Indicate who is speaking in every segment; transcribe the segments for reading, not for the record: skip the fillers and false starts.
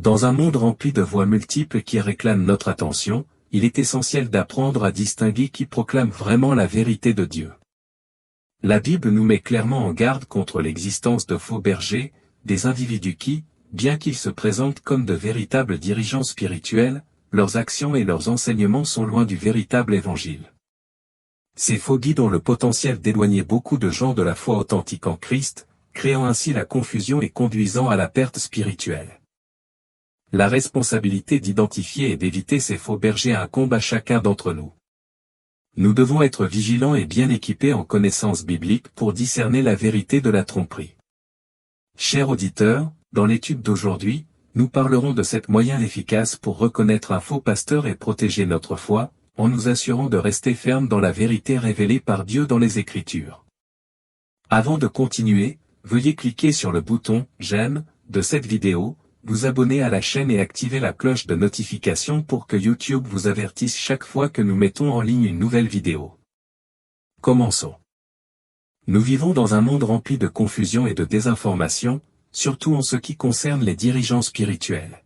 Speaker 1: Dans un monde rempli de voix multiples qui réclament notre attention, il est essentiel d'apprendre à distinguer qui proclame vraiment la vérité de Dieu. La Bible nous met clairement en garde contre l'existence de faux bergers, des individus qui, bien qu'ils se présentent comme de véritables dirigeants spirituels, leurs actions et leurs enseignements sont loin du véritable évangile. Ces faux guides ont le potentiel d'éloigner beaucoup de gens de la foi authentique en Christ, créant ainsi la confusion et conduisant à la perte spirituelle. La responsabilité d'identifier et d'éviter ces faux bergers incombe à chacun d'entre nous. Nous devons être vigilants et bien équipés en connaissances bibliques pour discerner la vérité de la tromperie. Chers auditeurs, dans l'étude d'aujourd'hui, nous parlerons de cet moyen efficace pour reconnaître un faux pasteur et protéger notre foi, en nous assurant de rester fermes dans la vérité révélée par Dieu dans les Écritures. Avant de continuer, veuillez cliquer sur le bouton « J'aime » de cette vidéo, vous abonner à la chaîne et activer la cloche de notification pour que YouTube vous avertisse chaque fois que nous mettons en ligne une nouvelle vidéo. Commençons. Nous vivons dans un monde rempli de confusion et de désinformation, surtout en ce qui concerne les dirigeants spirituels.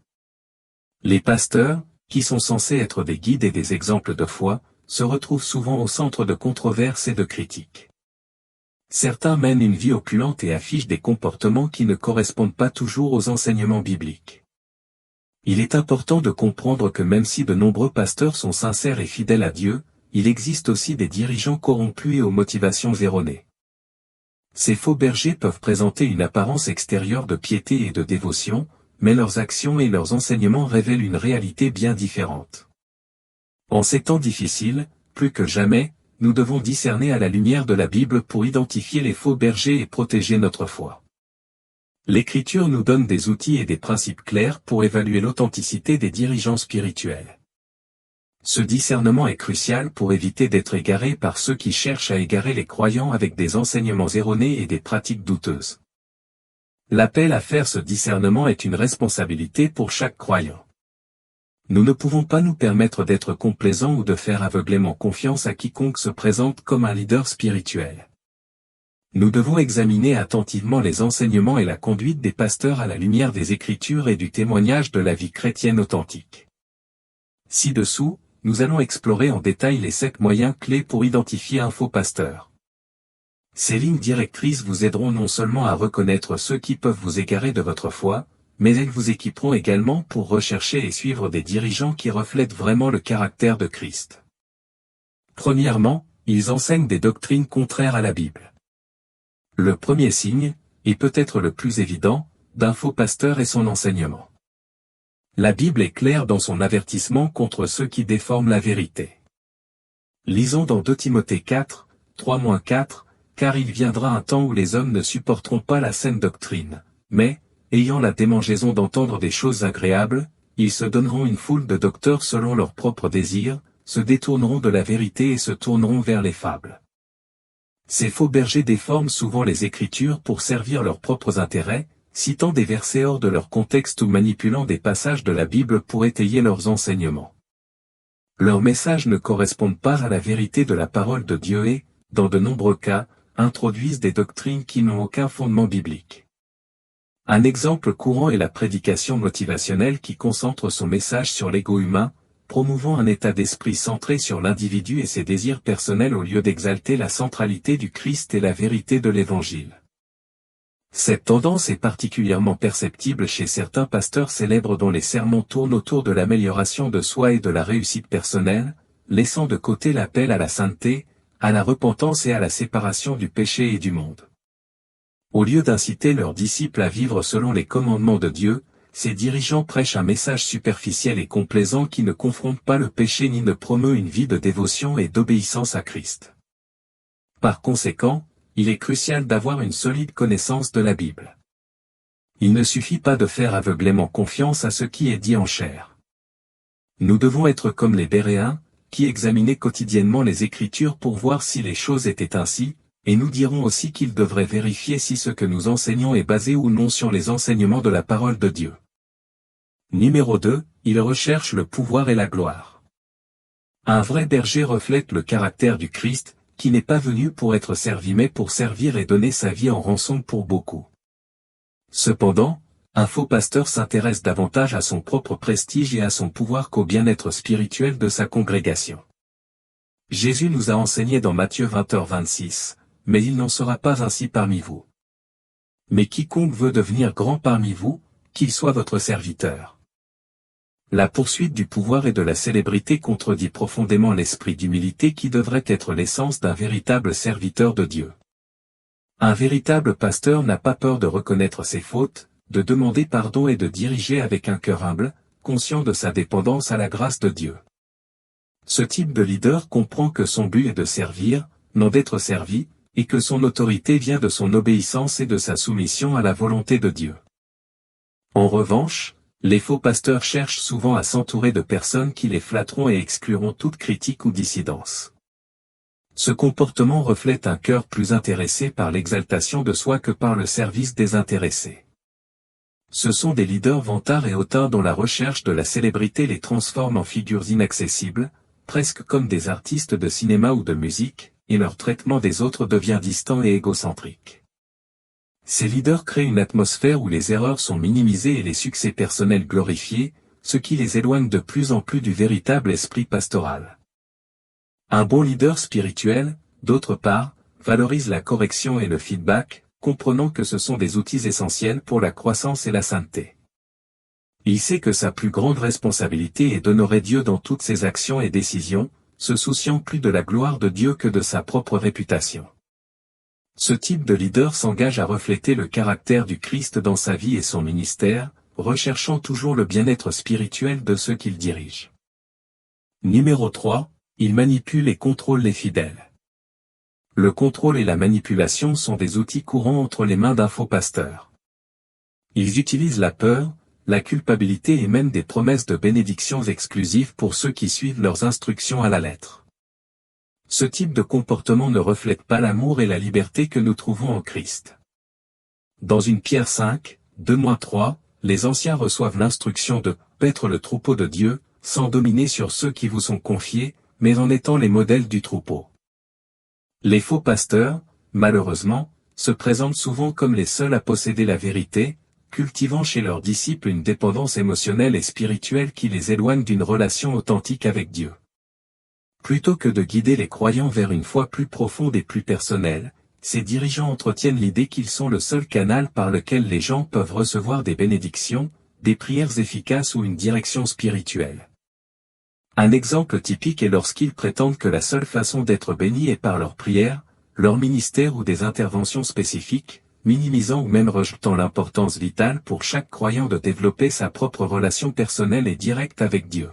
Speaker 1: Les pasteurs, qui sont censés être des guides et des exemples de foi, se retrouvent souvent au centre de controverses et de critiques. Certains mènent une vie opulente et affichent des comportements qui ne correspondent pas toujours aux enseignements bibliques. Il est important de comprendre que même si de nombreux pasteurs sont sincères et fidèles à Dieu, il existe aussi des dirigeants corrompus et aux motivations erronées. Ces faux bergers peuvent présenter une apparence extérieure de piété et de dévotion, mais leurs actions et leurs enseignements révèlent une réalité bien différente. En ces temps difficiles, plus que jamais, nous devons discerner à la lumière de la Bible pour identifier les faux bergers et protéger notre foi. L'Écriture nous donne des outils et des principes clairs pour évaluer l'authenticité des dirigeants spirituels. Ce discernement est crucial pour éviter d'être égaré par ceux qui cherchent à égarer les croyants avec des enseignements erronés et des pratiques douteuses. L'appel à faire ce discernement est une responsabilité pour chaque croyant. Nous ne pouvons pas nous permettre d'être complaisants ou de faire aveuglément confiance à quiconque se présente comme un leader spirituel. Nous devons examiner attentivement les enseignements et la conduite des pasteurs à la lumière des Écritures et du témoignage de la vie chrétienne authentique. Ci-dessous, nous allons explorer en détail les 7 moyens clés pour identifier un faux pasteur. Ces lignes directrices vous aideront non seulement à reconnaître ceux qui peuvent vous égarer de votre foi, mais elles vous équiperont également pour rechercher et suivre des dirigeants qui reflètent vraiment le caractère de Christ. Premièrement, ils enseignent des doctrines contraires à la Bible. Le premier signe, et peut-être le plus évident, d'un faux pasteur est son enseignement. La Bible est claire dans son avertissement contre ceux qui déforment la vérité. Lisons dans 2 Timothée 4, 3-4, « Car il viendra un temps où les hommes ne supporteront pas la saine doctrine, mais, ayant la démangeaison d'entendre des choses agréables, ils se donneront une foule de docteurs selon leurs propres désirs, se détourneront de la vérité et se tourneront vers les fables. » Ces faux bergers déforment souvent les Écritures pour servir leurs propres intérêts, citant des versets hors de leur contexte ou manipulant des passages de la Bible pour étayer leurs enseignements. Leurs messages ne correspondent pas à la vérité de la parole de Dieu et, dans de nombreux cas, introduisent des doctrines qui n'ont aucun fondement biblique. Un exemple courant est la prédication motivationnelle qui concentre son message sur l'ego humain, promouvant un état d'esprit centré sur l'individu et ses désirs personnels au lieu d'exalter la centralité du Christ et la vérité de l'Évangile. Cette tendance est particulièrement perceptible chez certains pasteurs célèbres dont les sermons tournent autour de l'amélioration de soi et de la réussite personnelle, laissant de côté l'appel à la sainteté, à la repentance et à la séparation du péché et du monde. Au lieu d'inciter leurs disciples à vivre selon les commandements de Dieu, ces dirigeants prêchent un message superficiel et complaisant qui ne confronte pas le péché ni ne promeut une vie de dévotion et d'obéissance à Christ. Par conséquent, il est crucial d'avoir une solide connaissance de la Bible. Il ne suffit pas de faire aveuglément confiance à ce qui est dit en chair. Nous devons être comme les Béréens, qui examinaient quotidiennement les Écritures pour voir si les choses étaient ainsi, et nous dirons aussi qu'ils devraient vérifier si ce que nous enseignons est basé ou non sur les enseignements de la parole de Dieu. Numéro 2, ils recherchent le pouvoir et la gloire. Un vrai berger reflète le caractère du Christ, qui n'est pas venu pour être servi mais pour servir et donner sa vie en rançon pour beaucoup. Cependant, Un faux pasteur s'intéresse davantage à son propre prestige et à son pouvoir qu'au bien-être spirituel de sa congrégation. Jésus nous a enseigné dans Matthieu 20h26, « Mais il n'en sera pas ainsi parmi vous. Mais quiconque veut devenir grand parmi vous, qu'il soit votre serviteur. » La poursuite du pouvoir et de la célébrité contredit profondément l'esprit d'humilité qui devrait être l'essence d'un véritable serviteur de Dieu. Un véritable pasteur n'a pas peur de reconnaître ses fautes, de demander pardon et de diriger avec un cœur humble, conscient de sa dépendance à la grâce de Dieu. Ce type de leader comprend que son but est de servir, non d'être servi, et que son autorité vient de son obéissance et de sa soumission à la volonté de Dieu. En revanche, les faux pasteurs cherchent souvent à s'entourer de personnes qui les flatteront et excluront toute critique ou dissidence. Ce comportement reflète un cœur plus intéressé par l'exaltation de soi que par le service désintéressé. Ce sont des leaders vantards et hautains dont la recherche de la célébrité les transforme en figures inaccessibles, presque comme des artistes de cinéma ou de musique, et leur traitement des autres devient distant et égocentrique. Ces leaders créent une atmosphère où les erreurs sont minimisées et les succès personnels glorifiés, ce qui les éloigne de plus en plus du véritable esprit pastoral. Un bon leader spirituel, d'autre part, valorise la correction et le feedback, comprenant que ce sont des outils essentiels pour la croissance et la sainteté. Il sait que sa plus grande responsabilité est d'honorer Dieu dans toutes ses actions et décisions, se souciant plus de la gloire de Dieu que de sa propre réputation. Ce type de leader s'engage à refléter le caractère du Christ dans sa vie et son ministère, recherchant toujours le bien-être spirituel de ceux qu'il dirige. Numéro 3, il manipule et contrôle les fidèles. Le contrôle et la manipulation sont des outils courants entre les mains d'un faux pasteur. Ils utilisent la peur, la culpabilité et même des promesses de bénédictions exclusives pour ceux qui suivent leurs instructions à la lettre. Ce type de comportement ne reflète pas l'amour et la liberté que nous trouvons en Christ. Dans 1 Pierre 5, 2-3, les anciens reçoivent l'instruction de « paître le troupeau de Dieu », sans dominer sur ceux qui vous sont confiés, mais en étant les modèles du troupeau. Les faux pasteurs, malheureusement, se présentent souvent comme les seuls à posséder la vérité, cultivant chez leurs disciples une dépendance émotionnelle et spirituelle qui les éloigne d'une relation authentique avec Dieu. Plutôt que de guider les croyants vers une foi plus profonde et plus personnelle, ces dirigeants entretiennent l'idée qu'ils sont le seul canal par lequel les gens peuvent recevoir des bénédictions, des prières efficaces ou une direction spirituelle. Un exemple typique est lorsqu'ils prétendent que la seule façon d'être bénis est par leur prière, leur ministère ou des interventions spécifiques, minimisant ou même rejetant l'importance vitale pour chaque croyant de développer sa propre relation personnelle et directe avec Dieu.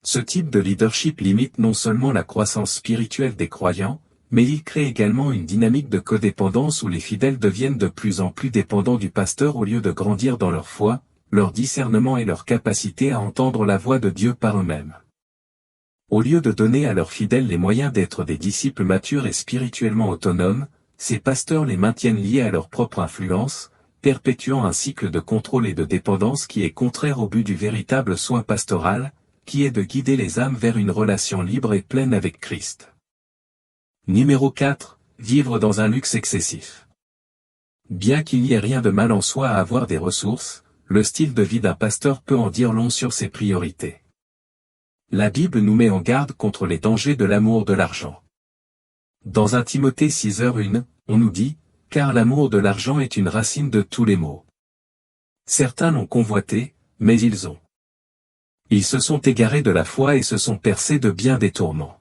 Speaker 1: Ce type de leadership limite non seulement la croissance spirituelle des croyants, mais il crée également une dynamique de codépendance où les fidèles deviennent de plus en plus dépendants du pasteur au lieu de grandir dans leur foi, leur discernement et leur capacité à entendre la voix de Dieu par eux-mêmes. Au lieu de donner à leurs fidèles les moyens d'être des disciples matures et spirituellement autonomes, ces pasteurs les maintiennent liés à leur propre influence, perpétuant un cycle de contrôle et de dépendance qui est contraire au but du véritable soin pastoral, qui est de guider les âmes vers une relation libre et pleine avec Christ. Numéro 4, vivre dans un luxe excessif. Bien qu'il n'y ait rien de mal en soi à avoir des ressources, le style de vie d'un pasteur peut en dire long sur ses priorités. La Bible nous met en garde contre les dangers de l'amour de l'argent. Dans 1 Timothée 6h1, on nous dit, « Car l'amour de l'argent est une racine de tous les maux. » Certains l'ont convoité, mais ils se sont égarés de la foi et se sont percés de bien des tourments.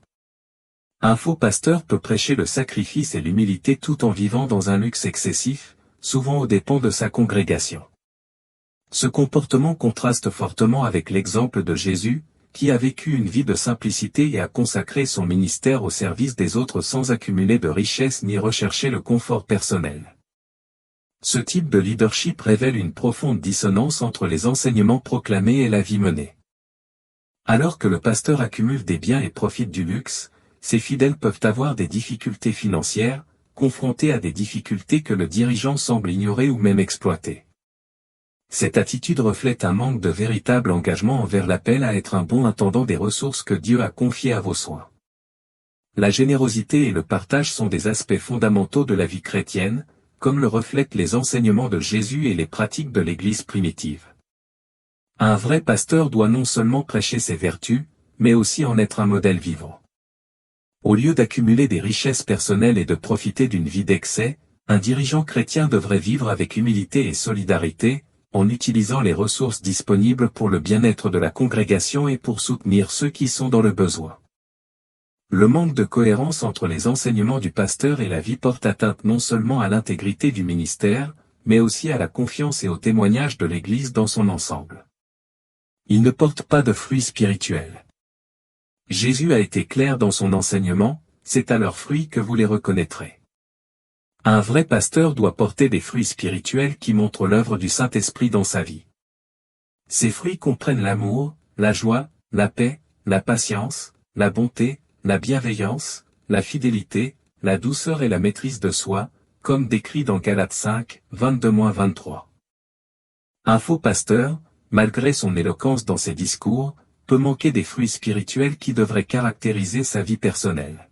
Speaker 1: Un faux pasteur peut prêcher le sacrifice et l'humilité tout en vivant dans un luxe excessif, souvent aux dépens de sa congrégation. Ce comportement contraste fortement avec l'exemple de Jésus, qui a vécu une vie de simplicité et a consacré son ministère au service des autres sans accumuler de richesses ni rechercher le confort personnel. Ce type de leadership révèle une profonde dissonance entre les enseignements proclamés et la vie menée. Alors que le pasteur accumule des biens et profite du luxe, ses fidèles peuvent avoir des difficultés financières, confrontés à des difficultés que le dirigeant semble ignorer ou même exploiter. Cette attitude reflète un manque de véritable engagement envers l'appel à être un bon intendant des ressources que Dieu a confiées à vos soins. La générosité et le partage sont des aspects fondamentaux de la vie chrétienne, comme le reflètent les enseignements de Jésus et les pratiques de l'Église primitive. Un vrai pasteur doit non seulement prêcher ses vertus, mais aussi en être un modèle vivant. Au lieu d'accumuler des richesses personnelles et de profiter d'une vie d'excès, un dirigeant chrétien devrait vivre avec humilité et solidarité, en utilisant les ressources disponibles pour le bien-être de la congrégation et pour soutenir ceux qui sont dans le besoin. Le manque de cohérence entre les enseignements du pasteur et la vie porte atteinte non seulement à l'intégrité du ministère, mais aussi à la confiance et au témoignage de l'Église dans son ensemble. Il ne porte pas de fruits spirituels. Jésus a été clair dans son enseignement, c'est à leurs fruits que vous les reconnaîtrez. Un vrai pasteur doit porter des fruits spirituels qui montrent l'œuvre du Saint-Esprit dans sa vie. Ces fruits comprennent l'amour, la joie, la paix, la patience, la bonté, la bienveillance, la fidélité, la douceur et la maîtrise de soi, comme décrit dans Galates 5, 22-23. Un faux pasteur, malgré son éloquence dans ses discours, peut manquer des fruits spirituels qui devraient caractériser sa vie personnelle.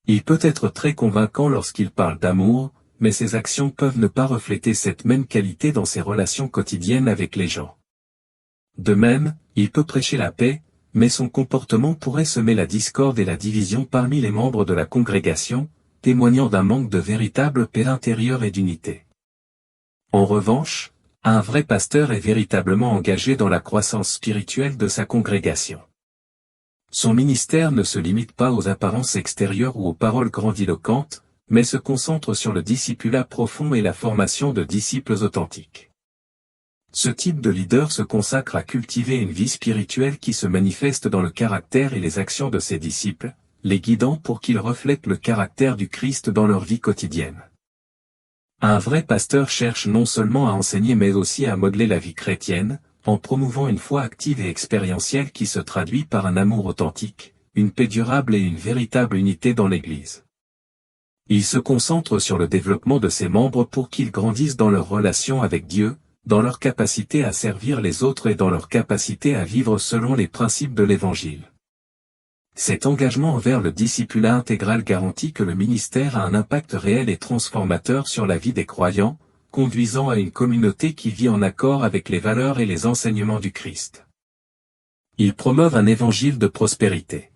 Speaker 1: Il peut être très convaincant lorsqu'il parle d'amour, mais ses actions peuvent ne pas refléter cette même qualité dans ses relations quotidiennes avec les gens. De même, il peut prêcher la paix, mais son comportement pourrait semer la discorde et la division parmi les membres de la congrégation, témoignant d'un manque de véritable paix intérieure et d'unité. En revanche, un vrai pasteur est véritablement engagé dans la croissance spirituelle de sa congrégation. Son ministère ne se limite pas aux apparences extérieures ou aux paroles grandiloquentes, mais se concentre sur le discipulat profond et la formation de disciples authentiques. Ce type de leader se consacre à cultiver une vie spirituelle qui se manifeste dans le caractère et les actions de ses disciples, les guidant pour qu'ils reflètent le caractère du Christ dans leur vie quotidienne. Un vrai pasteur cherche non seulement à enseigner mais aussi à modeler la vie chrétienne, en promouvant une foi active et expérientielle qui se traduit par un amour authentique, une paix durable et une véritable unité dans l'Église. Il se concentre sur le développement de ses membres pour qu'ils grandissent dans leur relation avec Dieu, dans leur capacité à servir les autres et dans leur capacité à vivre selon les principes de l'Évangile. Cet engagement envers le discipulat intégral garantit que le ministère a un impact réel et transformateur sur la vie des croyants, conduisant à une communauté qui vit en accord avec les valeurs et les enseignements du Christ. Ils promeuvent un évangile de prospérité.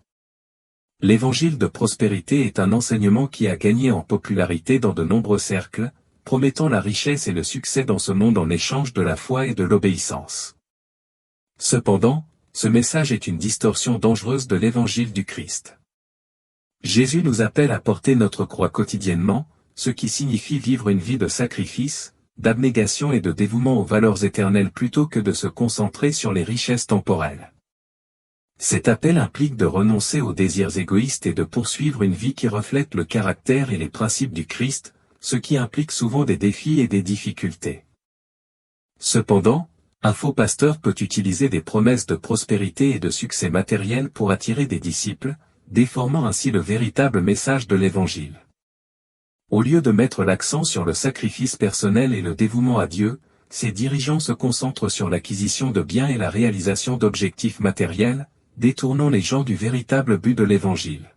Speaker 1: L'évangile de prospérité est un enseignement qui a gagné en popularité dans de nombreux cercles, promettant la richesse et le succès dans ce monde en échange de la foi et de l'obéissance. Cependant, ce message est une distorsion dangereuse de l'évangile du Christ. Jésus nous appelle à porter notre croix quotidiennement, ce qui signifie vivre une vie de sacrifice, d'abnégation et de dévouement aux valeurs éternelles plutôt que de se concentrer sur les richesses temporelles. Cet appel implique de renoncer aux désirs égoïstes et de poursuivre une vie qui reflète le caractère et les principes du Christ, ce qui implique souvent des défis et des difficultés. Cependant, un faux pasteur peut utiliser des promesses de prospérité et de succès matériel pour attirer des disciples, déformant ainsi le véritable message de l'Évangile. Au lieu de mettre l'accent sur le sacrifice personnel et le dévouement à Dieu, ces dirigeants se concentrent sur l'acquisition de biens et la réalisation d'objectifs matériels, détournant les gens du véritable but de l'Évangile.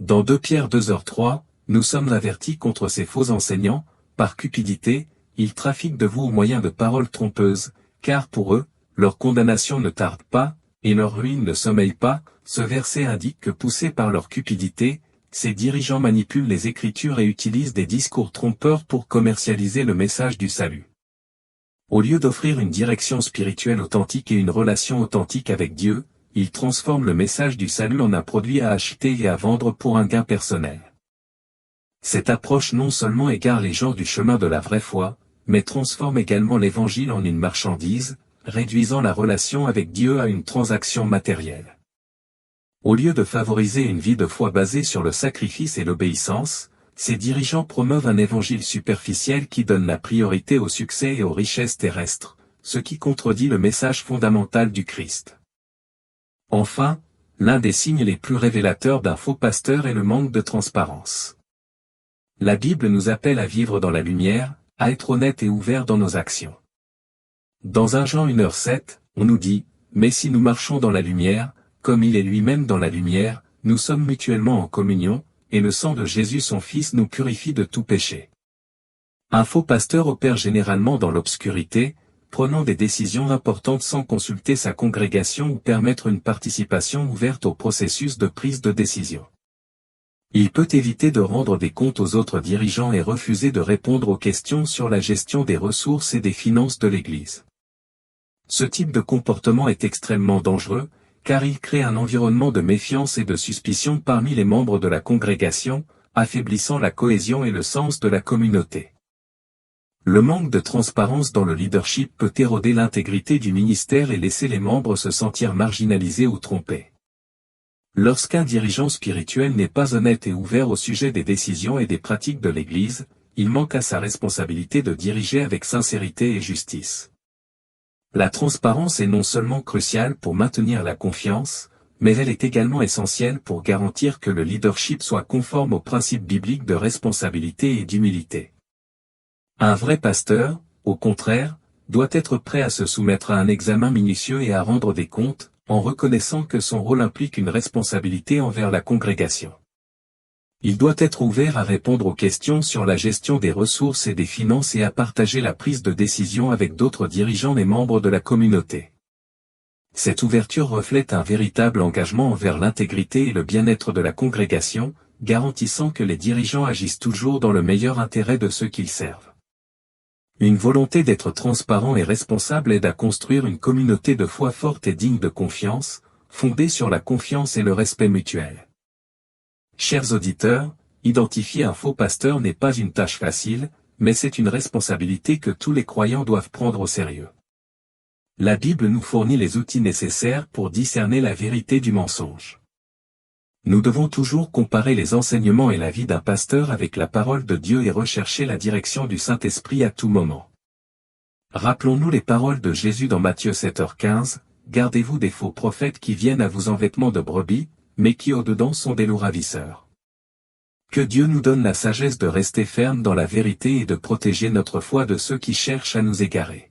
Speaker 1: Dans 2 Pierre 2h3, nous sommes avertis contre ces faux enseignants, par cupidité, ils trafiquent de vous au moyen de paroles trompeuses, car pour eux, leur condamnation ne tarde pas, et leur ruine ne sommeille pas. Ce verset indique que poussés par leur cupidité, ces dirigeants manipulent les Écritures et utilisent des discours trompeurs pour commercialiser le message du salut. Au lieu d'offrir une direction spirituelle authentique et une relation authentique avec Dieu, ils transforment le message du salut en un produit à acheter et à vendre pour un gain personnel. Cette approche non seulement égare les gens du chemin de la vraie foi, mais transforme également l'Évangile en une marchandise, réduisant la relation avec Dieu à une transaction matérielle. Au lieu de favoriser une vie de foi basée sur le sacrifice et l'obéissance, ces dirigeants promeuvent un évangile superficiel qui donne la priorité au succès et aux richesses terrestres, ce qui contredit le message fondamental du Christ. Enfin, l'un des signes les plus révélateurs d'un faux pasteur est le manque de transparence. La Bible nous appelle à vivre dans la lumière, à être honnête et ouvert dans nos actions. Dans 1 Jean 1h7, on nous dit, « Mais si nous marchons dans la lumière, comme il est lui-même dans la lumière, nous sommes mutuellement en communion, et le sang de Jésus son Fils nous purifie de tout péché. » Un faux pasteur opère généralement dans l'obscurité, prenant des décisions importantes sans consulter sa congrégation ou permettre une participation ouverte au processus de prise de décision. Il peut éviter de rendre des comptes aux autres dirigeants et refuser de répondre aux questions sur la gestion des ressources et des finances de l'Église. Ce type de comportement est extrêmement dangereux, car il crée un environnement de méfiance et de suspicion parmi les membres de la congrégation, affaiblissant la cohésion et le sens de la communauté. Le manque de transparence dans le leadership peut éroder l'intégrité du ministère et laisser les membres se sentir marginalisés ou trompés. Lorsqu'un dirigeant spirituel n'est pas honnête et ouvert au sujet des décisions et des pratiques de l'Église, il manque à sa responsabilité de diriger avec sincérité et justice. La transparence est non seulement cruciale pour maintenir la confiance, mais elle est également essentielle pour garantir que le leadership soit conforme aux principes bibliques de responsabilité et d'humilité. Un vrai pasteur, au contraire, doit être prêt à se soumettre à un examen minutieux et à rendre des comptes, en reconnaissant que son rôle implique une responsabilité envers la congrégation. Il doit être ouvert à répondre aux questions sur la gestion des ressources et des finances et à partager la prise de décision avec d'autres dirigeants et membres de la communauté. Cette ouverture reflète un véritable engagement envers l'intégrité et le bien-être de la congrégation, garantissant que les dirigeants agissent toujours dans le meilleur intérêt de ceux qu'ils servent. Une volonté d'être transparent et responsable aide à construire une communauté de foi forte et digne de confiance, fondée sur la confiance et le respect mutuel. Chers auditeurs, identifier un faux pasteur n'est pas une tâche facile, mais c'est une responsabilité que tous les croyants doivent prendre au sérieux. La Bible nous fournit les outils nécessaires pour discerner la vérité du mensonge. Nous devons toujours comparer les enseignements et la vie d'un pasteur avec la parole de Dieu et rechercher la direction du Saint-Esprit à tout moment. Rappelons-nous les paroles de Jésus dans Matthieu 7h15, « Gardez-vous des faux prophètes qui viennent à vous en vêtements de brebis, mais qui au-dedans sont des loups ravisseurs. » Que Dieu nous donne la sagesse de rester ferme dans la vérité et de protéger notre foi de ceux qui cherchent à nous égarer.